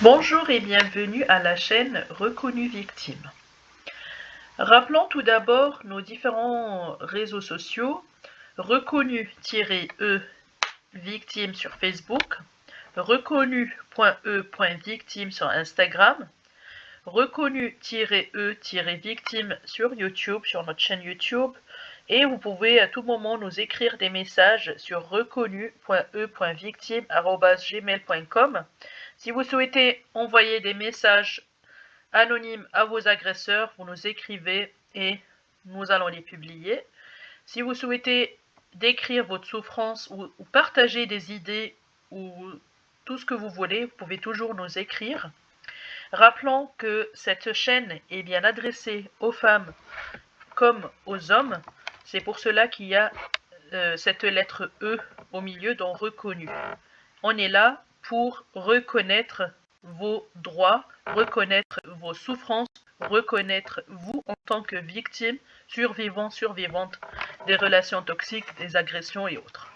Bonjour et bienvenue à la chaîne Reconnue Victime. Rappelons tout d'abord nos différents réseaux sociaux, reconnu-e victime sur Facebook, reconnu.e.victime sur Instagram, reconnu-e-victime sur YouTube, sur notre chaîne YouTube, et vous pouvez à tout moment nous écrire des messages sur reconnu.e.victime@gmail.com. Si vous souhaitez envoyer des messages anonymes à vos agresseurs, vous nous écrivez et nous allons les publier. Si vous souhaitez décrire votre souffrance ou partager des idées ou tout ce que vous voulez, vous pouvez toujours nous écrire. Rappelons que cette chaîne est bien adressée aux femmes comme aux hommes. C'est pour cela qu'il y a cette lettre E au milieu dans reconnu. On est là pour reconnaître vos droits, reconnaître vos souffrances, reconnaître vous en tant que victime, survivant, survivante des relations toxiques, des agressions et autres.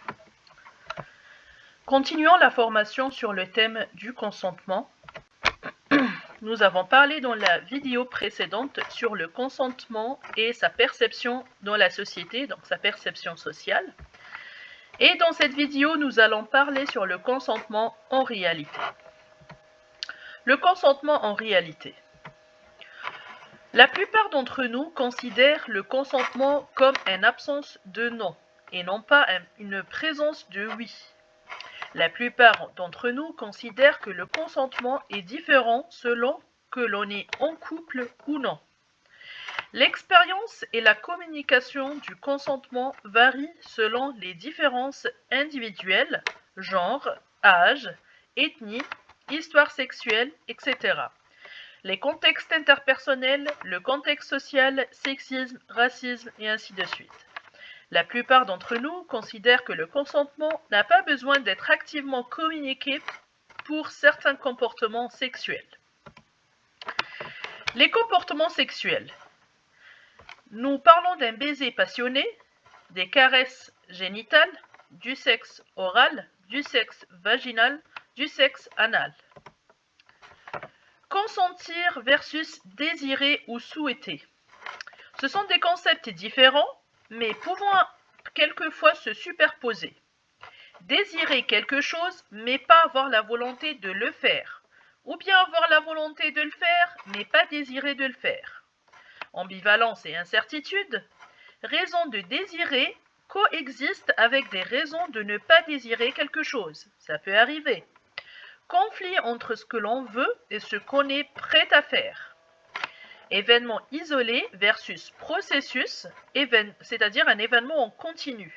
Continuons la formation sur le thème du consentement. Nous avons parlé dans la vidéo précédente sur le consentement et sa perception dans la société, donc sa perception sociale. Et dans cette vidéo, nous allons parler sur le consentement en réalité. Le consentement en réalité. La plupart d'entre nous considèrent le consentement comme une absence de non et non pas une présence de oui. La plupart d'entre nous considèrent que le consentement est différent selon que l'on est en couple ou non. L'expérience et la communication du consentement varient selon les différences individuelles, genre, âge, ethnie, histoire sexuelle, etc. Les contextes interpersonnels, le contexte social, sexisme, racisme et ainsi de suite. La plupart d'entre nous considèrent que le consentement n'a pas besoin d'être activement communiqué pour certains comportements sexuels. Les comportements sexuels. Nous parlons d'un baiser passionné, des caresses génitales, du sexe oral, du sexe vaginal, du sexe anal. Consentir versus désirer ou souhaiter. Ce sont des concepts différents, mais pouvant quelquefois se superposer. Désirer quelque chose, mais pas avoir la volonté de le faire. Ou bien avoir la volonté de le faire, mais pas désirer de le faire. Ambivalence et incertitude. Raison de désirer coexistent avec des raisons de ne pas désirer quelque chose. Ça peut arriver. Conflit entre ce que l'on veut et ce qu'on est prêt à faire. Événement isolé versus processus, c'est-à-dire un événement en continu.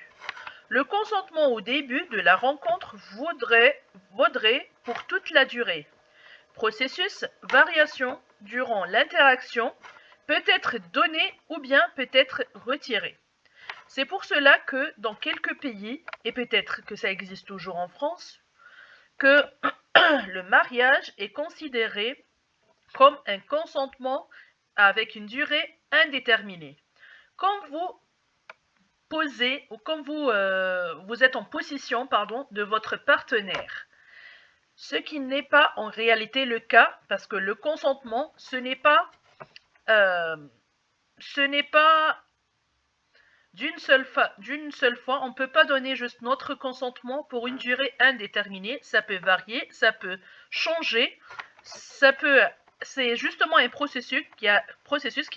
Le consentement au début de la rencontre vaudrait pour toute la durée. Processus, variation durant l'interaction, peut être donné ou bien peut être retiré. C'est pour cela que dans quelques pays, et peut-être que ça existe toujours en France, que le mariage est considéré comme un consentement avec une durée indéterminée. Quand vous posez ou quand vous êtes en possession de votre partenaire, ce qui n'est pas en réalité le cas, parce que le consentement, ce n'est pas d'une seule fois, on ne peut pas donner juste notre consentement pour une durée indéterminée. Ça peut varier, ça peut changer, c'est justement un processus qui a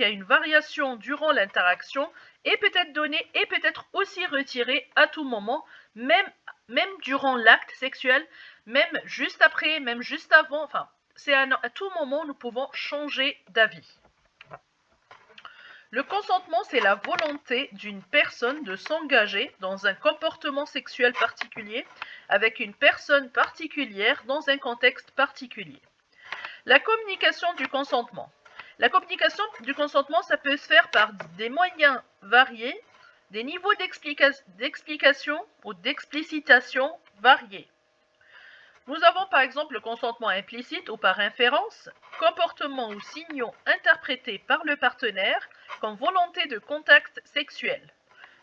une variation durant l'interaction et peut être donné et peut être aussi retiré à tout moment, même durant l'acte sexuel, même juste après, même juste avant. Enfin, à tout moment, nous pouvons changer d'avis. Le consentement, c'est la volonté d'une personne de s'engager dans un comportement sexuel particulier avec une personne particulière dans un contexte particulier. La communication du consentement. La communication du consentement, ça peut se faire par des moyens variés, des niveaux d'explication ou d'explicitation variés. Nous avons par exemple le consentement implicite ou par inférence, comportements ou signaux interprétés par le partenaire comme volonté de contact sexuel.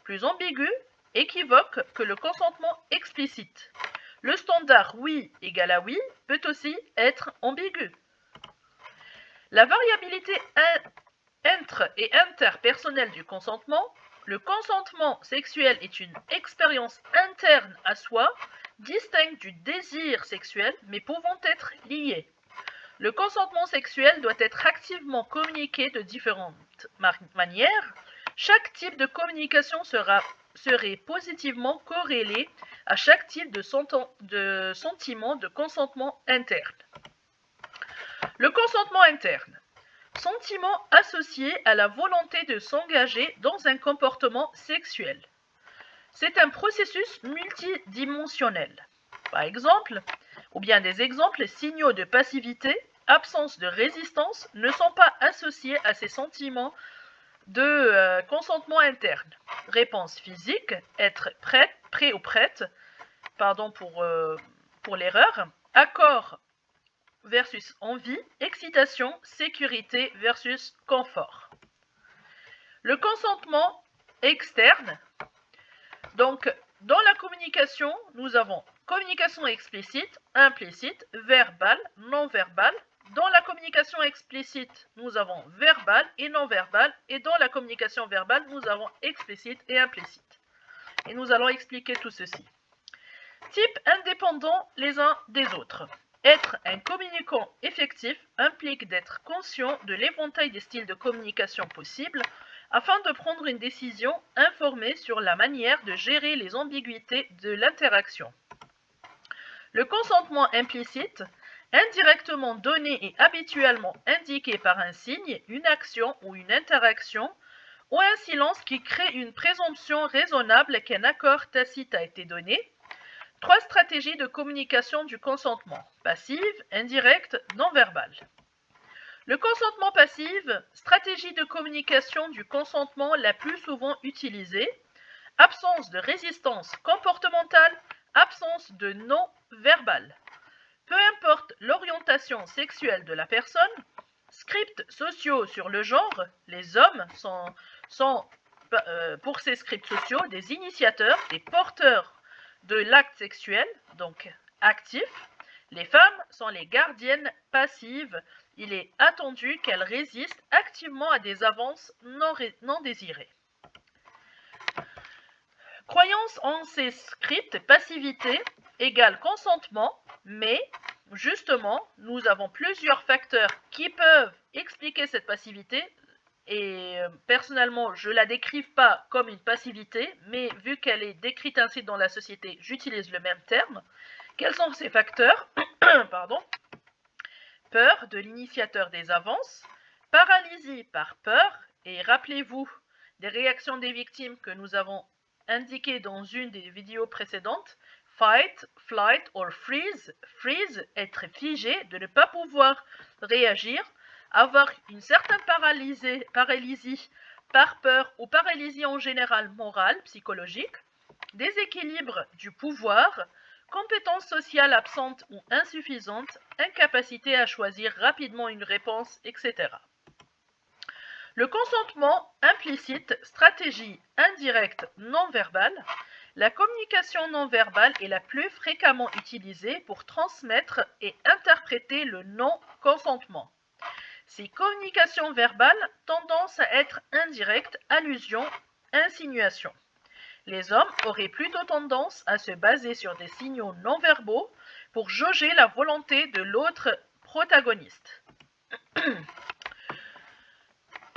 Plus ambigu, équivoque que le consentement explicite. Le standard oui égale à oui peut aussi être ambigu. La variabilité intra- et interpersonnelle du consentement. Le consentement sexuel est une expérience interne à soi, distincte du désir sexuel, mais pouvant être liée. Le consentement sexuel doit être activement communiqué de différentes manières. Chaque type de communication serait positivement corrélé à chaque type de sentiment de consentement interne. Le consentement interne. Sentiment associé à la volonté de s'engager dans un comportement sexuel. C'est un processus multidimensionnel. Par exemple, ou bien des exemples, signaux de passivité, absence de résistance ne sont pas associés à ces sentiments de consentement interne. Réponse physique, être prêt ou prête, pardon pour l'erreur, accord versus envie, excitation, sécurité versus confort. Le consentement externe, donc dans la communication, nous avons communication explicite, implicite, verbale, non-verbale. Dans la communication explicite, nous avons verbal et non-verbal, et dans la communication verbale, nous avons explicite et implicite. Et nous allons expliquer tout ceci. Types indépendants les uns des autres. Être un communicant effectif implique d'être conscient de l'éventail des styles de communication possibles afin de prendre une décision informée sur la manière de gérer les ambiguïtés de l'interaction. Le consentement implicite, indirectement donné et habituellement indiqué par un signe, une action ou une interaction, ou un silence qui crée une présomption raisonnable qu'un accord tacite a été donné. 3 stratégies de communication du consentement, passive, indirecte, non-verbale. Le consentement passif, stratégie de communication du consentement la plus souvent utilisée, absence de résistance comportementale, absence de non-verbal. Peu importe l'orientation sexuelle de la personne, scripts sociaux sur le genre, les hommes sont pour ces scripts sociaux des initiateurs, des porteurs de l'acte sexuel, donc actif. Les femmes sont les gardiennes passives. Il est attendu qu'elles résistent activement à des avances non désirées. Croyance en ces scripts, passivité égale consentement, mais justement, nous avons plusieurs facteurs qui peuvent expliquer cette passivité. Et personnellement, je ne la décrive pas comme une passivité, mais vu qu'elle est décrite ainsi dans la société, j'utilise le même terme. Quels sont ces facteurs? Pardon. Peur de l'initiateur des avances, paralysie par peur, et rappelez-vous des réactions des victimes que nous avons indiquées dans une des vidéos précédentes. Fight, flight or freeze. Freeze, être figé, de ne pas pouvoir réagir. Avoir une certaine paralysie par peur ou paralysie en général morale, psychologique, déséquilibre du pouvoir, compétences sociales absentes ou insuffisantes, incapacité à choisir rapidement une réponse, etc. Le consentement implicite, stratégie indirecte non-verbale. La communication non-verbale est la plus fréquemment utilisée pour transmettre et interpréter le non-consentement. Ces communications verbales tendance à être indirectes, allusion, insinuation. Les hommes auraient plutôt tendance à se baser sur des signaux non-verbaux pour jauger la volonté de l'autre protagoniste.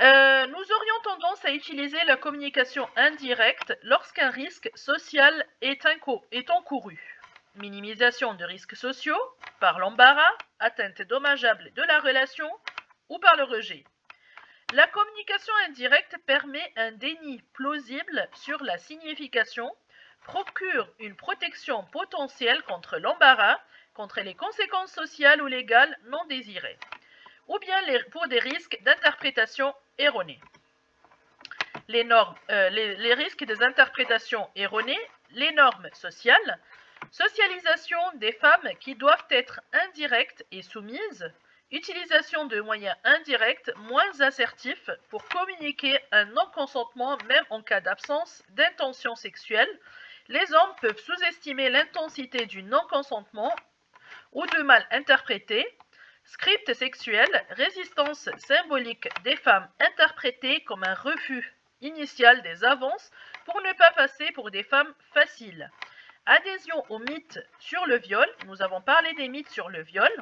Nous aurions tendance à utiliser la communication indirecte lorsqu'un risque social est encouru. Minimisation de risques sociaux, par l'embarras, atteinte dommageable de la relation, ou par le rejet. La communication indirecte permet un déni plausible sur la signification, procure une protection potentielle contre l'embarras, contre les conséquences sociales ou légales non désirées, ou bien pour des risques d'interprétation erronée. Les risques des interprétations erronées, les normes sociales, socialisation des femmes qui doivent être indirectes et soumises, utilisation de moyens indirects moins assertifs pour communiquer un non-consentement même en cas d'absence d'intention sexuelle, Les hommes peuvent sous-estimer l'intensité du non-consentement ou de mal interpréter. Script sexuel, résistance symbolique des femmes interprétée comme un refus initial des avances pour ne pas passer pour des femmes faciles. Adhésion au mythe sur le viol, nous avons parlé des mythes sur le viol.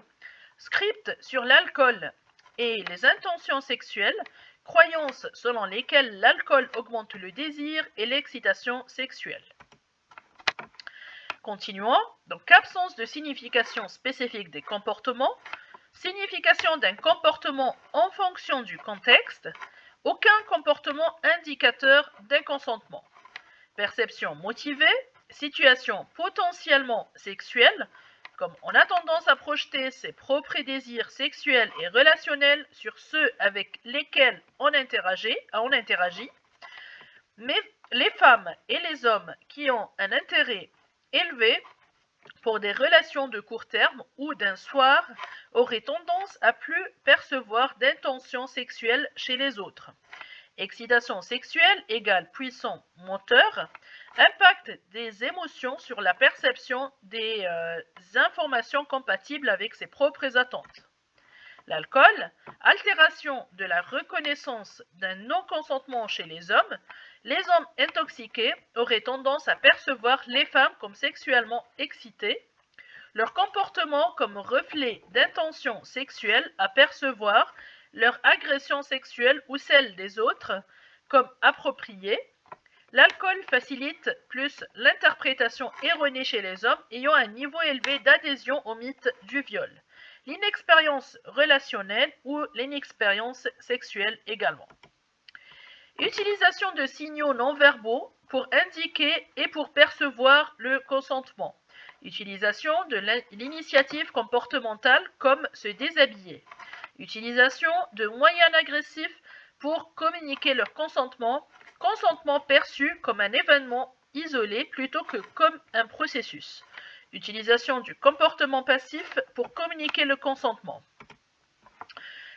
Script sur l'alcool et les intentions sexuelles, croyances selon lesquelles l'alcool augmente le désir et l'excitation sexuelle. Continuons. Donc, absence de signification spécifique des comportements. Signification d'un comportement en fonction du contexte. Aucun comportement indicateur d'un consentement. Perception motivée. Situation potentiellement sexuelle, comme on a tendance à projeter ses propres désirs sexuels et relationnels sur ceux avec lesquels on interagit. Mais les femmes et les hommes qui ont un intérêt élevé pour des relations de court terme ou d'un soir auraient tendance à plus percevoir d'intentions sexuelles chez les autres. Excitation sexuelle égale puissant moteur. Impact des émotions sur la perception des informations compatibles avec ses propres attentes. L'alcool, altération de la reconnaissance d'un non-consentement chez les hommes. Les hommes intoxiqués auraient tendance à percevoir les femmes comme sexuellement excitées. Leur comportement comme reflet d'intention sexuelle à percevoir leur agression sexuelle ou celle des autres comme appropriée. L'alcool facilite plus l'interprétation erronée chez les hommes ayant un niveau élevé d'adhésion au mythe du viol. L'inexpérience relationnelle ou l'inexpérience sexuelle également. Utilisation de signaux non-verbaux pour indiquer et pour percevoir le consentement. Utilisation de l'initiative comportementale comme se déshabiller. Utilisation de moyens agressifs pour communiquer leur consentement. Consentement perçu comme un événement isolé plutôt que comme un processus. Utilisation du comportement passif pour communiquer le consentement.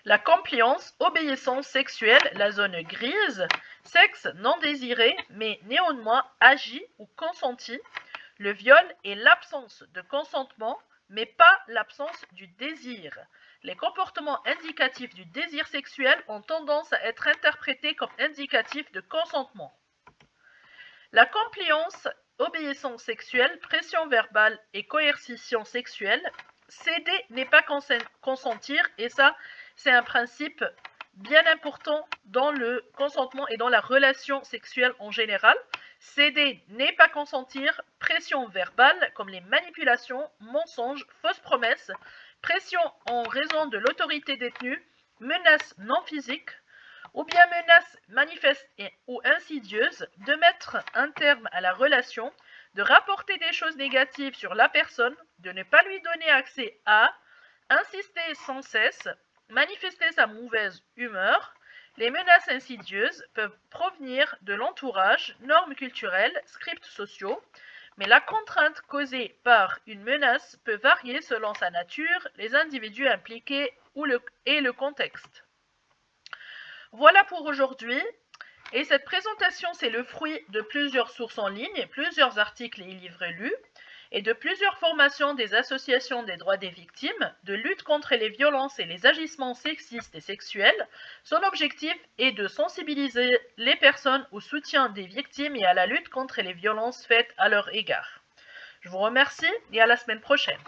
La compliance, obéissance sexuelle, la zone grise, sexe non désiré mais néanmoins agi ou consenti. Le viol est l'absence de consentement mais pas l'absence du désir. Les comportements indicatifs du désir sexuel ont tendance à être interprétés comme indicatifs de consentement. La compliance, obéissance sexuelle, pression verbale et coercition sexuelle. Céder n'est pas consentir et ça, c'est un principe bien important dans le consentement et dans la relation sexuelle en général. Céder n'est pas consentir, pression verbale comme les manipulations, mensonges, fausses promesses, pression en raison de l'autorité détenue, menaces non physiques, ou bien menaces manifestes ou insidieuses, de mettre un terme à la relation, de rapporter des choses négatives sur la personne, de ne pas lui donner accès à, insister sans cesse, manifester sa mauvaise humeur. Les menaces insidieuses peuvent provenir de l'entourage, normes culturelles, scripts sociaux, mais la contrainte causée par une menace peut varier selon sa nature, les individus impliqués et le contexte. Voilà pour aujourd'hui. Et cette présentation, c'est le fruit de plusieurs sources en ligne, plusieurs articles et livres lus, et de plusieurs formations des associations des droits des victimes, de lutte contre les violences et les agissements sexistes et sexuels. Son objectif est de sensibiliser les personnes au soutien des victimes et à la lutte contre les violences faites à leur égard. Je vous remercie et à la semaine prochaine.